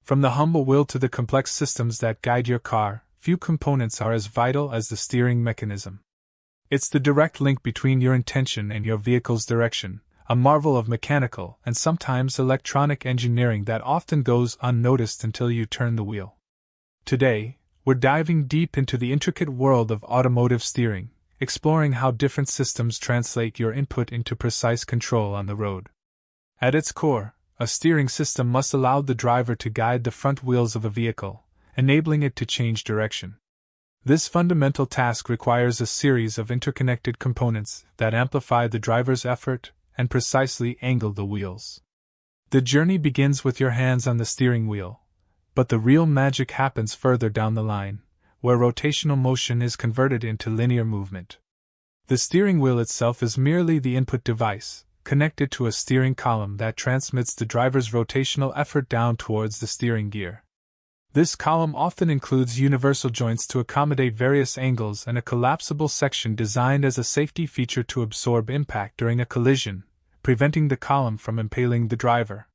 From the humble wheel to the complex systems that guide your car, few components are as vital as the steering mechanism. It's the direct link between your intention and your vehicle's direction, a marvel of mechanical and sometimes electronic engineering that often goes unnoticed until you turn the wheel. Today, we're diving deep into the intricate world of automotive steering, exploring how different systems translate your input into precise control on the road. At its core, a steering system must allow the driver to guide the front wheels of a vehicle, enabling it to change direction. This fundamental task requires a series of interconnected components that amplify the driver's effort and precisely angle the wheels. The journey begins with your hands on the steering wheel, but the real magic happens further down the line, where rotational motion is converted into linear movement. The steering wheel itself is merely the input device, connected to a steering column that transmits the driver's rotational effort down towards the steering gear. This column often includes universal joints to accommodate various angles and a collapsible section designed as a safety feature to absorb impact during a collision, preventing the column from impaling the driver.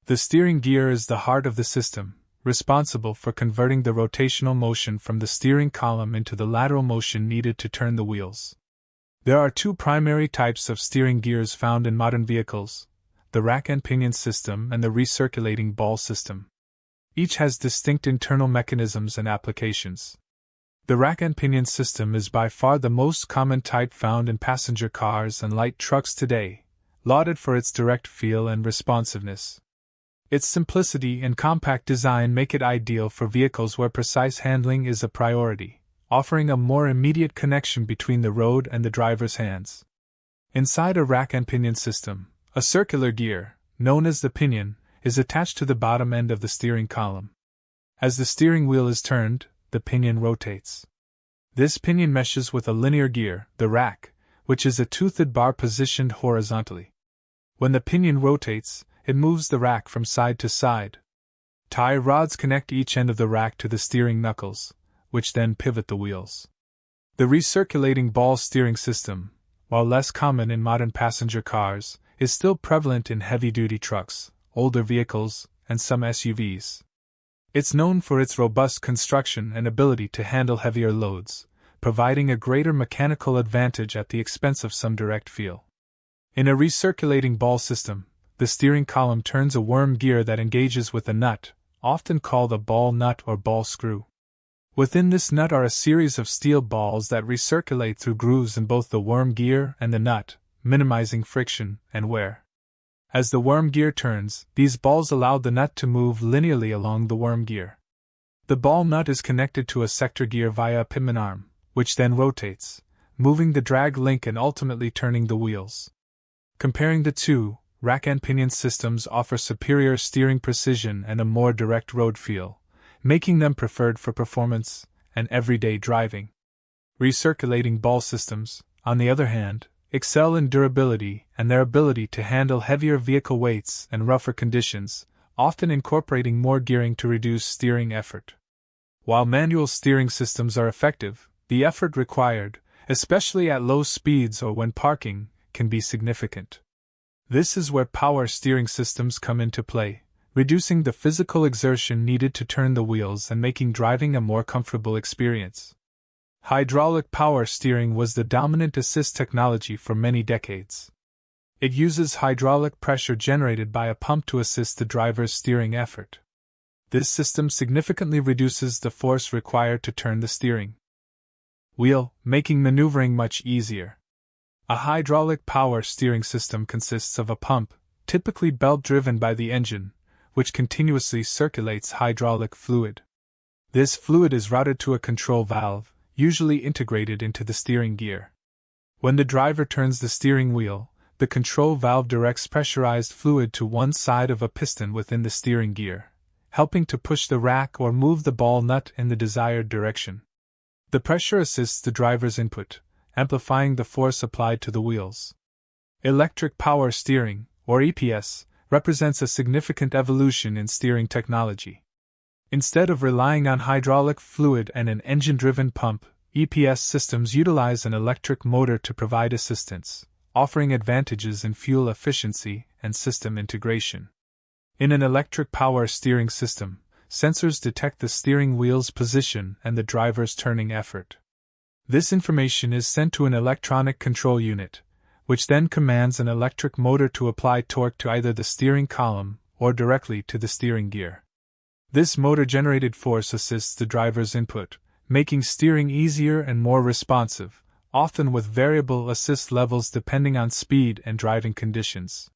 The steering gear is the heart of the system, responsible for converting the rotational motion from the steering column into the lateral motion needed to turn the wheels. There are two primary types of steering gears found in modern vehicles: the rack-and-pinion system and the recirculating ball system. Each has distinct internal mechanisms and applications. The rack-and-pinion system is by far the most common type found in passenger cars and light trucks today, lauded for its direct feel and responsiveness. Its simplicity and compact design make it ideal for vehicles where precise handling is a priority, offering a more immediate connection between the road and the driver's hands. Inside a rack-and-pinion system, a circular gear, known as the pinion, is attached to the bottom end of the steering column. As the steering wheel is turned, the pinion rotates. This pinion meshes with a linear gear, the rack, which is a toothed bar positioned horizontally. When the pinion rotates, it moves the rack from side to side. Tie rods connect each end of the rack to the steering knuckles, which then pivot the wheels. The recirculating ball steering system, while less common in modern passenger cars, is still prevalent in heavy-duty trucks, older vehicles, and some SUVs. It's known for its robust construction and ability to handle heavier loads, providing a greater mechanical advantage at the expense of some direct feel. In a recirculating ball system, the steering column turns a worm gear that engages with a nut, often called a ball nut or ball screw. Within this nut are a series of steel balls that recirculate through grooves in both the worm gear and the nut, minimizing friction and wear. As the worm gear turns, these balls allow the nut to move linearly along the worm gear. The ball nut is connected to a sector gear via a pivot arm, which then rotates, moving the drag link and ultimately turning the wheels. Comparing the two, rack-and-pinion systems offer superior steering precision and a more direct road feel, making them preferred for performance and everyday driving. Recirculating ball systems, on the other hand, excel in durability and their ability to handle heavier vehicle weights and rougher conditions, often incorporating more gearing to reduce steering effort. While manual steering systems are effective, the effort required, especially at low speeds or when parking, can be significant. This is where power steering systems come into play, reducing the physical exertion needed to turn the wheels and making driving a more comfortable experience. Hydraulic power steering was the dominant assist technology for many decades. It uses hydraulic pressure generated by a pump to assist the driver's steering effort. This system significantly reduces the force required to turn the steering wheel, making maneuvering much easier. A hydraulic power steering system consists of a pump, typically belt-driven by the engine, which continuously circulates hydraulic fluid. This fluid is routed to a control valve, usually integrated into the steering gear. When the driver turns the steering wheel, the control valve directs pressurized fluid to one side of a piston within the steering gear, helping to push the rack or move the ball nut in the desired direction. The pressure assists the driver's input, amplifying the force applied to the wheels. Electric power steering, or EPS, represents a significant evolution in steering technology. Instead of relying on hydraulic fluid and an engine-driven pump, EPS systems utilize an electric motor to provide assistance, offering advantages in fuel efficiency and system integration. In an electric power steering system, sensors detect the steering wheel's position and the driver's turning effort. This information is sent to an electronic control unit, which then commands an electric motor to apply torque to either the steering column or directly to the steering gear. This motor-generated force assists the driver's input, making steering easier and more responsive, often with variable assist levels depending on speed and driving conditions.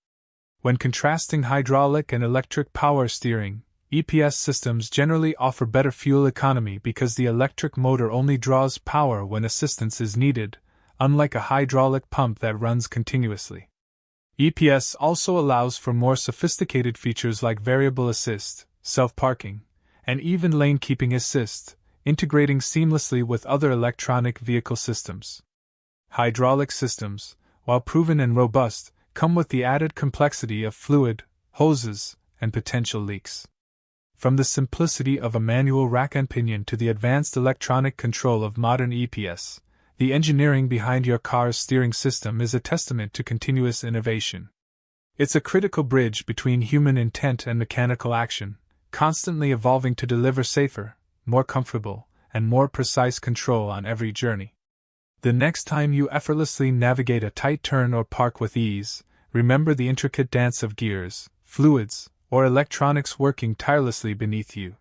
When contrasting hydraulic and electric power steering, EPS systems generally offer better fuel economy because the electric motor only draws power when assistance is needed, unlike a hydraulic pump that runs continuously. EPS also allows for more sophisticated features like variable assist, self-parking, and even lane-keeping assist, integrating seamlessly with other electronic vehicle systems. Hydraulic systems, while proven and robust, come with the added complexity of fluid, hoses, and potential leaks. From the simplicity of a manual rack-and-pinion to the advanced electronic control of modern EPS, the engineering behind your car's steering system is a testament to continuous innovation. It's a critical bridge between human intent and mechanical action, constantly evolving to deliver safer, more comfortable, and more precise control on every journey. The next time you effortlessly navigate a tight turn or park with ease, remember the intricate dance of gears, fluids, or electronics working tirelessly beneath you.